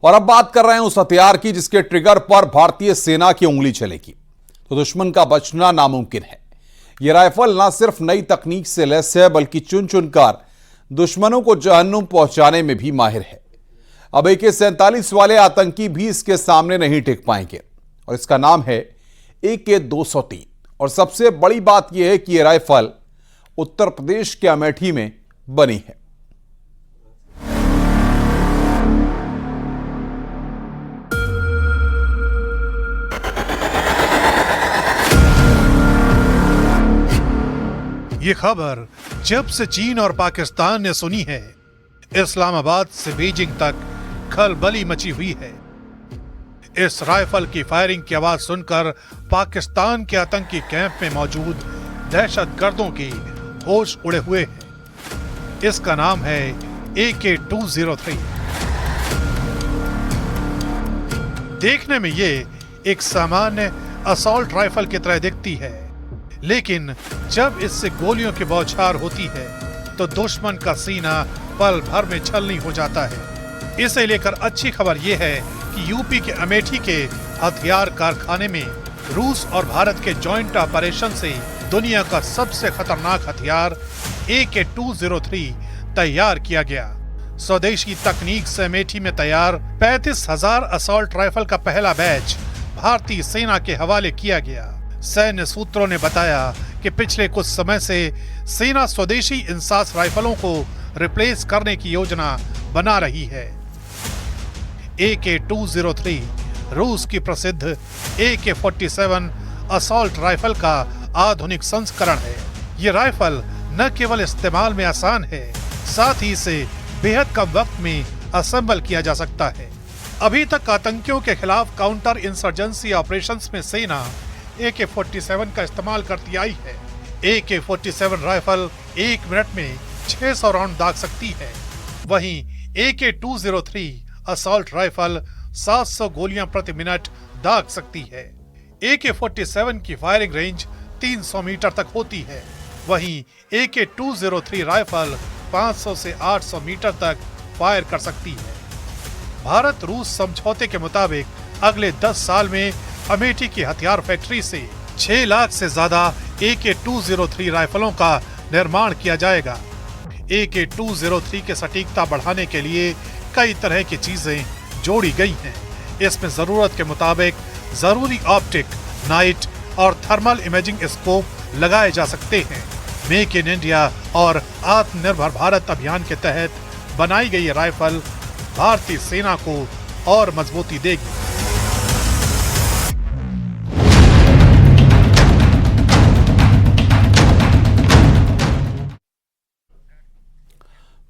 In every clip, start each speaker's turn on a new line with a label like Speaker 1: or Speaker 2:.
Speaker 1: और अब बात कर रहे हैं उस हथियार की जिसके ट्रिगर पर भारतीय सेना की उंगली चलेगी तो दुश्मन का बचना नामुमकिन है। यह राइफल न सिर्फ नई तकनीक से लैस है बल्कि चुन चुनकर दुश्मनों को जहन्नुम पहुंचाने में भी माहिर है। अब AK-47 वाले आतंकी भी इसके सामने नहीं टिक पाएंगे और इसका नाम है AK-203। और सबसे बड़ी बात यह है कि यह राइफल उत्तर प्रदेश के अमेठी में बनी है।
Speaker 2: ये खबर जब से चीन और पाकिस्तान ने सुनी है, इस्लामाबाद से बीजिंग तक खलबली मची हुई है। इस राइफल की फायरिंग की आवाज सुनकर पाकिस्तान के आतंकी कैंप में मौजूद दहशतगर्दों की होश उड़े हुए हैं। इसका नाम है AK-203। देखने में ये एक सामान्य असॉल्ट राइफल की तरह दिखती है, लेकिन जब इससे गोलियों की बौछार होती है तो दुश्मन का सीना पल भर में छलनी हो जाता है। इसे लेकर अच्छी खबर यह है कि यूपी के अमेठी के हथियार कारखाने में रूस और भारत के जॉइंट ऑपरेशन से दुनिया का सबसे खतरनाक हथियार AK-203 तैयार किया गया। स्वदेशी तकनीक से अमेठी में तैयार 35,000 असॉल्ट राइफल का पहला बैच भारतीय सेना के हवाले किया गया। सैन्य सूत्रों ने बताया कि पिछले कुछ समय से सेना स्वदेशी इंसास राइफलों को रिप्लेस करने की योजना बना रही है। AK-203 रूस की प्रसिद्ध AK-47 असॉल्ट राइफल का आधुनिक संस्करण है। ये राइफल न केवल इस्तेमाल में आसान है, साथ ही इसे बेहद कम वक्त में असेंबल किया जा सकता है। अभी तक आतंकियों के खिलाफ काउंटर इंसर्जेंसी ऑपरेशंस में सेना AK-47 का इस्तेमाल करती आई है। AK-47 राइफल 1 मिनट में 600 राउंड दाग सकती है, वहीं AK-203 असॉल्ट राइफल 700 गोलियां प्रति मिनट दाग सकती है। AK-47 की फायरिंग रेंज 300 मीटर तक होती है, वहीं AK-203 राइफल 500 से 800 मीटर तक फायर कर सकती है। भारत रूस समझौते के मुताबिक अगले 10 साल में अमेठी की हथियार फैक्ट्री से 6 लाख से ज्यादा AK-203 राइफलों का निर्माण किया जाएगा। AK-203 की सटीकता बढ़ाने के लिए कई तरह की चीजें जोड़ी गई हैं। इसमें जरूरत के मुताबिक जरूरी ऑप्टिक, नाइट और थर्मल इमेजिंग स्कोप लगाए जा सकते हैं। मेक इन इंडिया और आत्मनिर्भर भारत अभियान के तहत बनाई गई राइफल भारतीय सेना को और मजबूती देगी।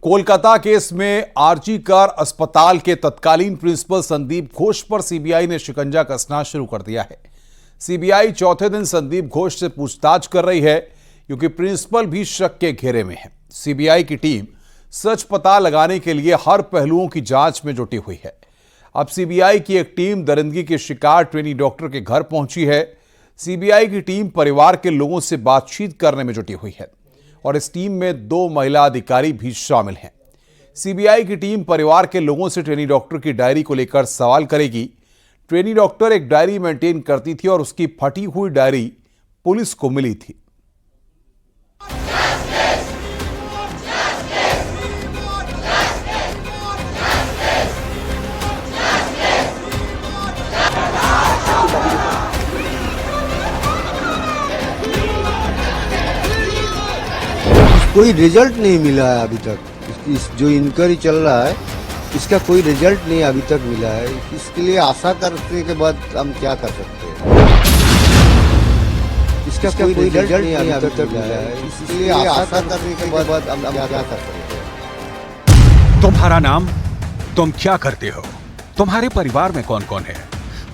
Speaker 1: कोलकाता केस में आरजी कर अस्पताल के तत्कालीन प्रिंसिपल संदीप घोष पर सीबीआई ने शिकंजा कसना शुरू कर दिया है। सीबीआई चौथे दिन संदीप घोष से पूछताछ कर रही है क्योंकि प्रिंसिपल भी शक के घेरे में है। सीबीआई की टीम सच पता लगाने के लिए हर पहलुओं की जांच में जुटी हुई है। अब सीबीआई की एक टीम दरिंदगी के शिकार ट्रेनी डॉक्टर के घर पहुंची है। सीबीआई की टीम परिवार के लोगों से बातचीत करने में जुटी हुई है और इस टीम में 2 महिला अधिकारी भी शामिल हैं। सीबीआई की टीम परिवार के लोगों से ट्रेनी डॉक्टर की डायरी को लेकर सवाल करेगी। ट्रेनी डॉक्टर एक डायरी मेंटेन करती थी और उसकी फटी हुई डायरी पुलिस को मिली थी।
Speaker 3: कोई रिजल्ट नहीं मिला है अभी तक। इस जो इंक्वायरी चल रहा है इसका कोई रिजल्ट नहीं अभी तक मिला है। इसके लिए आशा करने के बाद हम क्या कर सकते हैं। इसका कोई रिजल्ट नहीं अभी तक मिला है। इसके लिए आशा करने के बाद हम क्या कर सकते हैं।
Speaker 4: तुम्हारा नाम, तुम क्या करते हो, तुम्हारे परिवार में कौन कौन है,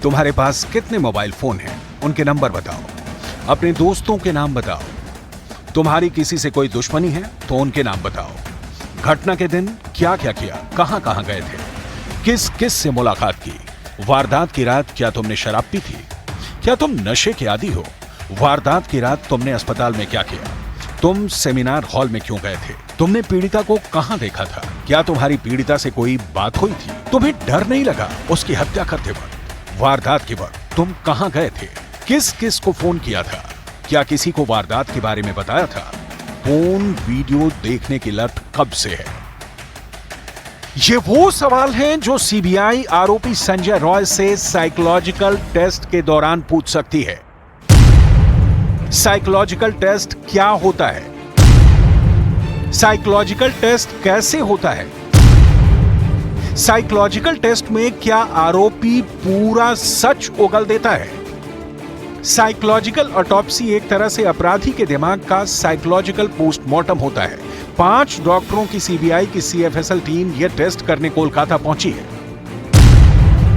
Speaker 4: तुम्हारे पास कितने मोबाइल फोन हैं, उनके नंबर बताओ, अपने दोस्तों के नाम बताओ, तुम्हारी किसी से कोई दुश्मनी है तो उनके नाम बताओ, घटना के दिन क्या क्या किया, कहां कहां गए थे, किस किस से मुलाकात की, वारदात की रात क्या तुमने शराब पी थी, क्या तुम नशे के आदी हो, वारदात की रात तुमने अस्पताल में क्या किया, तुम सेमिनार हॉल में क्यों गए थे? तुमने पीड़िता को कहां देखा था? क्या तुम्हारी पीड़िता से कोई बात हुई थी? तुम्हें डर नहीं लगा उसकी हत्या करते वक्त, वारदात के वक्त तुम कहां गए थे? किस किस को फोन किया था? क्या किसी को वारदात के बारे में बताया था? फोन वीडियो देखने की लत कब से है? ये वो सवाल हैं जो सीबीआई आरोपी संजय रॉय से साइकोलॉजिकल टेस्ट के दौरान पूछ सकती है। साइकोलॉजिकल टेस्ट क्या होता है? साइकोलॉजिकल टेस्ट कैसे होता है? साइकोलॉजिकल टेस्ट में क्या आरोपी पूरा सच उगल देता है? साइकोलॉजिकल ऑटोप्सी एक तरह से अपराधी के दिमाग का साइकोलॉजिकल पोस्टमार्टम होता है। 5 डॉक्टरों की सीबीआई की सीएफएसएल टीम यह टेस्ट करने कोलकाता पहुंची है।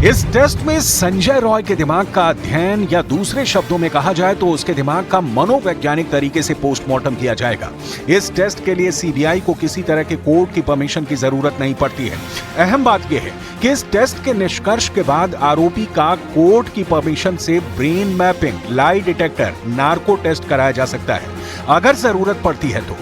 Speaker 4: इस टेस्ट में संजय रॉय के दिमाग का अध्ययन, या दूसरे शब्दों में कहा जाए तो उसके दिमाग का मनोवैज्ञानिक तरीके से पोस्टमार्टम किया जाएगा। इस टेस्ट के लिए सीबीआई को किसी तरह के कोर्ट की परमिशन की जरूरत नहीं पड़ती है। अहम बात यह है कि इस टेस्ट के निष्कर्ष के बाद आरोपी का कोर्ट की परमिशन से brain mapping, lie detector, narco test कराया जा सकता है अगर जरूरत पड़ती है तो।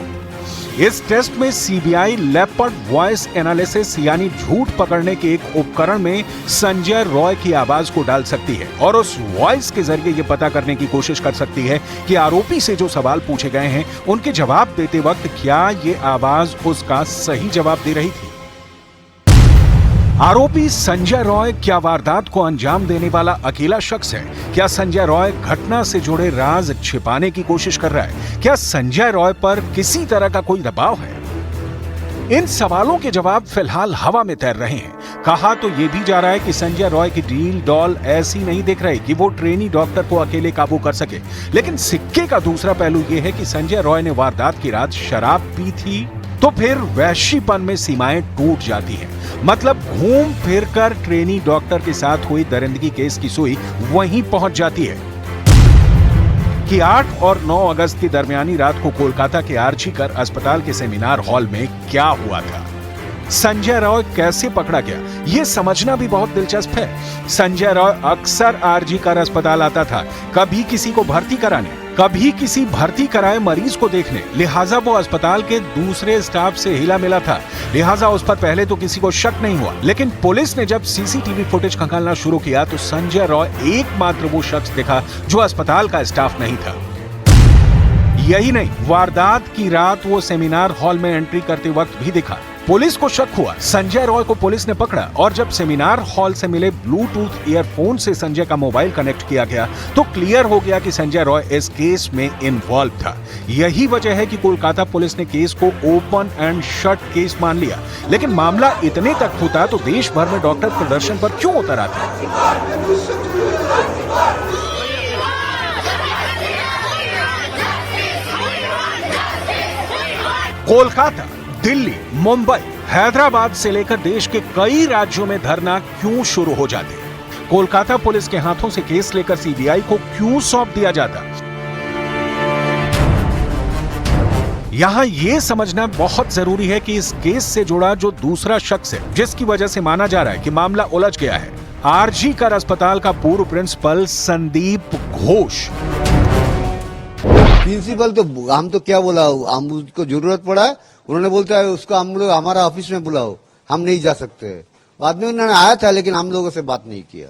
Speaker 4: इस टेस्ट में सीबीआई लेपर्ड वॉइस एनालिसिस यानी झूठ पकड़ने के एक उपकरण में संजय रॉय की आवाज को डाल सकती है और उस वॉइस के जरिए यह पता करने की कोशिश कर सकती है कि आरोपी से जो सवाल पूछे गए हैं उनके जवाब देते वक्त क्या यह आवाज उसका सही जवाब दे रही थी। आरोपी संजय रॉय क्या वारदात को अंजाम देने वाला अकेला शख्स है? क्या संजय रॉय घटना से जुड़े राज छिपाने की कोशिश कर रहा है? क्या संजय रॉय पर किसी तरह का कोई दबाव है? इन सवालों के जवाब फिलहाल हवा में तैर रहे हैं। कहा तो यह भी जा रहा है कि संजय रॉय की डील डॉल ऐसी नहीं दिख रही कि वो ट्रेनी डॉक्टर को अकेले काबू कर सके, लेकिन सिक्के का दूसरा पहलू यह है कि संजय रॉय ने वारदात की रात शराब पी थी तो फिर वैश्यपन में सीमाएं टूट जाती हैं। मतलब घूम फिर कर ट्रेनी डॉक्टर के साथ हुई दरिंदगी केस की सुई वहीं पहुंच जाती है कि 8 और 9 अगस्त की दरमियानी रात को कोलकाता के आर्जीकर अस्पताल के सेमिनार हॉल में क्या हुआ था। संजय रॉय कैसे पकड़ा गया, यह समझना भी बहुत दिलचस्प है। संजय रॉय अक्सर आर्जीकर अस्पताल आता था, कभी किसी को भर्ती कराने, कभी किसी भर्ती कराए मरीज को देखने, लिहाजा वो अस्पताल के दूसरे स्टाफ से हिला मिला था, लिहाजा उस पर पहले तो किसी को शक नहीं हुआ। लेकिन पुलिस ने जब सीसीटीवी फुटेज खंगालना शुरू किया तो संजय रॉय एकमात्र वो शख्स दिखा जो अस्पताल का स्टाफ नहीं था। यही नहीं, वारदात की रात वो सेमिनार हॉल में एंट्री करते वक्त भी दिखा। पुलिस को शक हुआ, संजय रॉय को पुलिस ने पकड़ा और जब सेमिनार हॉल से मिले ब्लूटूथ ईयरफोन से संजय का मोबाइल कनेक्ट किया गया तो क्लियर हो गया कि संजय रॉय इस केस में इन्वॉल्व था। यही वजह है कि कोलकाता पुलिस ने केस को ओपन एंड शट केस मान लिया। लेकिन मामला इतने तक होता तो देश भर में डॉक्टर प्रदर्शन पर क्यों उतर आते? कोलकाता, दिल्ली, मुंबई, हैदराबाद से लेकर देश के कई राज्यों में धरना क्यों शुरू हो जाते? कोलकाता पुलिस के हाथों से केस लेकर सीबीआई को क्यों सौंप दिया जाता? यहां यह समझना बहुत जरूरी है कि इस केस से जुड़ा जो दूसरा शख्स है जिसकी वजह से माना जा रहा है कि मामला उलझ गया है, आरजीकर अस्पताल का पूर्व प्रिंसिपल संदीप घोष।
Speaker 3: प्रिंसिपल तो हम तो क्या बोला, हम उसको जरूरत पड़ा उन्होंने बोलता है उसको हम लोग हमारा ऑफिस में बुलाओ, हम नहीं जा सकते। बाद में उन्होंने आया था लेकिन हम लोगों से बात नहीं किया।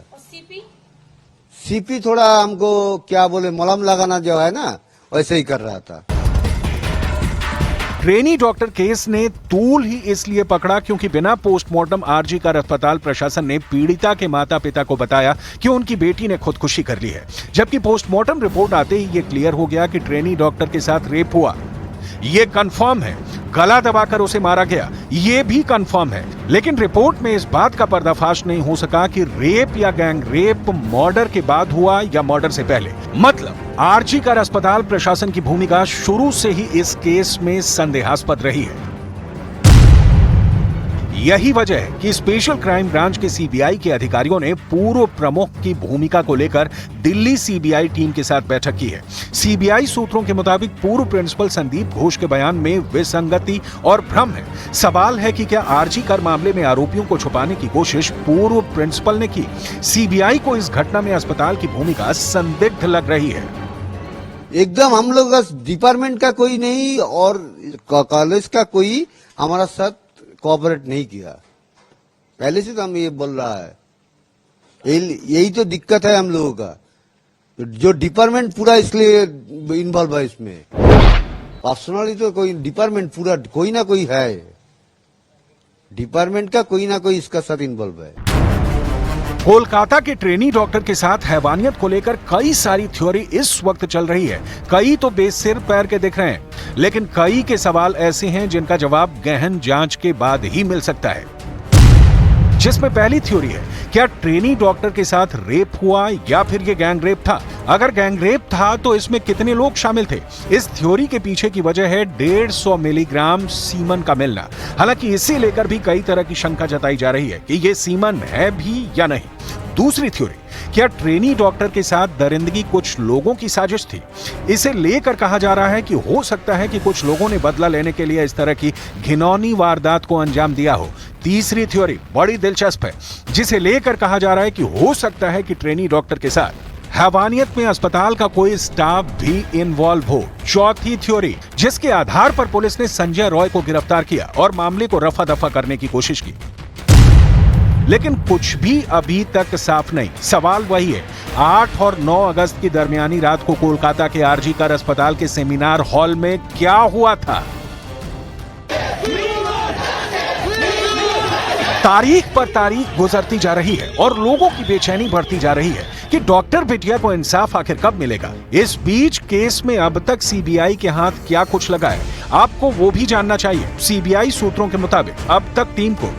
Speaker 3: सीपी थोड़ा हमको क्या बोले मलहम लगाना जो है ना वैसे ही कर रहा था।
Speaker 4: ट्रेनी डॉक्टर केस ने तूल ही इसलिए पकड़ा क्योंकि बिना पोस्टमार्टम आरजीकर अस्पताल प्रशासन ने पीड़िता के माता पिता को बताया कि उनकी बेटी ने खुदकुशी कर ली है, जबकि पोस्टमार्टम रिपोर्ट आते ही यह क्लियर हो गया कि ट्रेनी डॉक्टर के साथ रेप हुआ। यह कंफर्म है, गला दबाकर उसे मारा गया, यह भी कंफर्म है। लेकिन रिपोर्ट में इस बात का पर्दाफाश नहीं हो सका कि रेप या गैंग रेप मर्डर के बाद हुआ या मर्डर से पहले। मतलब आरजीकर अस्पताल प्रशासन की भूमिका शुरू से ही इस केस में संदेहास्पद रही है। यही वजह है कि स्पेशल क्राइम ब्रांच के सीबीआई के अधिकारियों ने पूर्व प्रमुख की भूमिका को लेकर दिल्ली सीबीआई टीम के साथ बैठक की है। सीबीआई सूत्रों के मुताबिक पूर्व प्रिंसिपल संदीप घोष के बयान में विसंगति और भ्रम है। सवाल है कि क्या आरजीकर मामले में आरोपियों को छुपाने की कोशिश पूर्व प्रिंसिपल ने की? सीबीआई को इस घटना में अस्पताल की भूमिका संदिग्ध लग रही है।
Speaker 3: एकदम हम लोग का डिपार्टमेंट का कोई नहीं और कॉलेज का कोई हमारा साथ कोऑपरेट नहीं किया। पहले से तो हम ये बोल रहा है, यही तो दिक्कत है हम लोगों का, जो डिपार्टमेंट पूरा इसलिए इन्वॉल्व है इसमें। पर्सनली तो कोई डिपार्टमेंट पूरा कोई ना कोई है, डिपार्टमेंट का कोई ना कोई इसका साथ इन्वॉल्व है।
Speaker 4: कोलकाता के ट्रेनी डॉक्टर के साथ हैवानियत को लेकर कई सारी थ्योरी इस वक्त चल रही है। कई तो बेसिर पैर के दिख रहे हैं, लेकिन कई के सवाल ऐसे हैं जिनका जवाब गहन जांच के बाद ही मिल सकता है। जिसमें पहली थ्योरी है, क्या ट्रेनी डॉक्टर के साथ रेप हुआ या फिर ये गैंग रेप था? अगर गैंग रेप था तो इसमें कितने लोग शामिल थे? इस थ्योरी के पीछे की वजह है 150 मिलीग्राम सीमन का मिलना। हालांकि इसे लेकर भी कई तरह की शंका जताई जा रही है कि ये सीमन है भी या नहीं। दूसरी थ्योरी, क्या ट्रेनी डॉक्टर के साथ दरिंदगी कुछ लोगों की साजिश थी? इसे लेकर कहा जा रहा है कि हो सकता है कि कुछ लोगों ने बदला लेने के लिए इस तरह की घिनौनी वारदात को अंजाम दिया हो। तीसरी थ्योरी बड़ी दिलचस्प है, जिसे लेकर कहा जा रहा है कि हो सकता है कि ट्रेनी डॉक्टर के साथ हैवानियत में अस्पताल का कोई स्टाफ भी इन्वॉल्व हो। चौथी थ्योरी, जिसके आधार पर पुलिस ने संजय रॉय को गिरफ्तार किया और मामले को रफा दफा करने की कोशिश की, लेकिन कुछ भी अभी तक साफ नहीं। सवाल वही है, 8 और 9 अगस्त की दरमियानी रात को कोलकाता के आरजी कर अस्पताल के सेमिनार हॉल में क्या हुआ था? तारीख पर तारीख गुजरती जा रही है और लोगों की बेचैनी बढ़ती जा रही है कि डॉक्टर बिटिया को इंसाफ आखिर कब मिलेगा। इस बीच केस में अब तक सीबीआई के हाथ क्या कुछ लगा है, आपको वो भी जानना चाहिए। सीबीआई सूत्रों के मुताबिक अब तक टीम को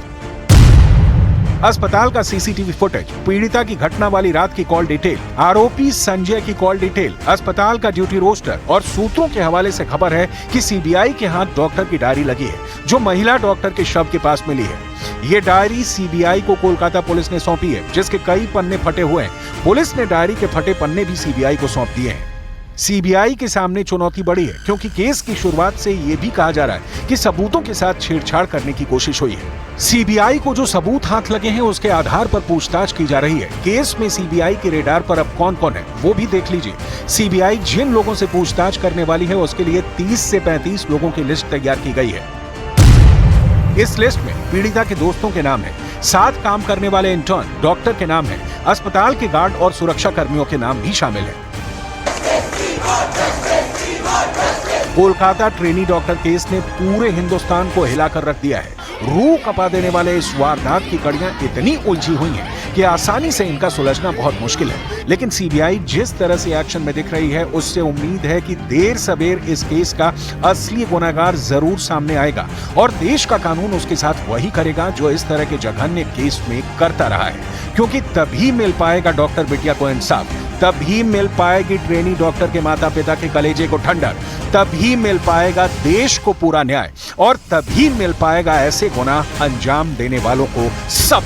Speaker 4: अस्पताल का सीसीटीवी फुटेज, पीड़िता की घटना वाली रात की कॉल डिटेल, आरोपी संजय की कॉल डिटेल, अस्पताल का ड्यूटी रोस्टर और सूत्रों के हवाले से खबर है कि सीबीआई के हाथ डॉक्टर की डायरी लगी है, जो महिला डॉक्टर के शव के पास मिली है। ये डायरी सीबीआई को कोलकाता पुलिस ने सौंपी है, जिसके कई पन्ने फटे हुए हैं। पुलिस ने डायरी के फटे पन्ने भी सीबीआई को सौंप दिए हैं। सीबीआई के सामने चुनौती बड़ी है, क्योंकि केस की शुरुआत से यह भी कहा जा रहा है कि सबूतों के साथ छेड़छाड़ करने की कोशिश हुई है। सीबीआई को जो सबूत हाथ लगे हैं उसके आधार पर पूछताछ की जा रही है। केस में सीबीआई के रेडार पर अब कौन कौन है वो भी देख लीजिए। सीबीआई जिन लोगों से पूछताछ करने वाली है उसके लिए 30 से 35 लोगों की लिस्ट तैयार की गई है। इस लिस्ट में पीड़िता के दोस्तों के नाम है, साथ काम करने वाले इंटर्न, डॉक्टर के नाम है, अस्पताल के गार्ड और सुरक्षा कर्मियों के नाम भी शामिल है। कोलकाता ट्रेनी डॉक्टर केस ने पूरे हिंदुस्तान को हिलाकर रख दिया है। रूह कपा देने वाले इस वारदात की कड़ियां इतनी उलझी हुई हैं कि आसानी से इनका सुलझना बहुत मुश्किल है। लेकिन सीबीआई जिस तरह से एक्शन में दिख रही है, उससे उम्मीद है कि देर सवेर इस केस का असली गुनहगार जरूर सामने आएगा और देश का कानून उसके साथ वही करेगा जो इस तरह के जघन्य केस में करता रहा है। क्योंकि तभी मिल पाएगा डॉक्टर बिटिया को इंसाफ, तभी मिल पाएगी ट्रेनी डॉक्टर के माता पिता के कलेजे को ठंडक, तभी मिल पाएगा देश को पूरा न्याय और तभी मिल पाएगा ऐसे गुनाह अंजाम देने वालों को सब।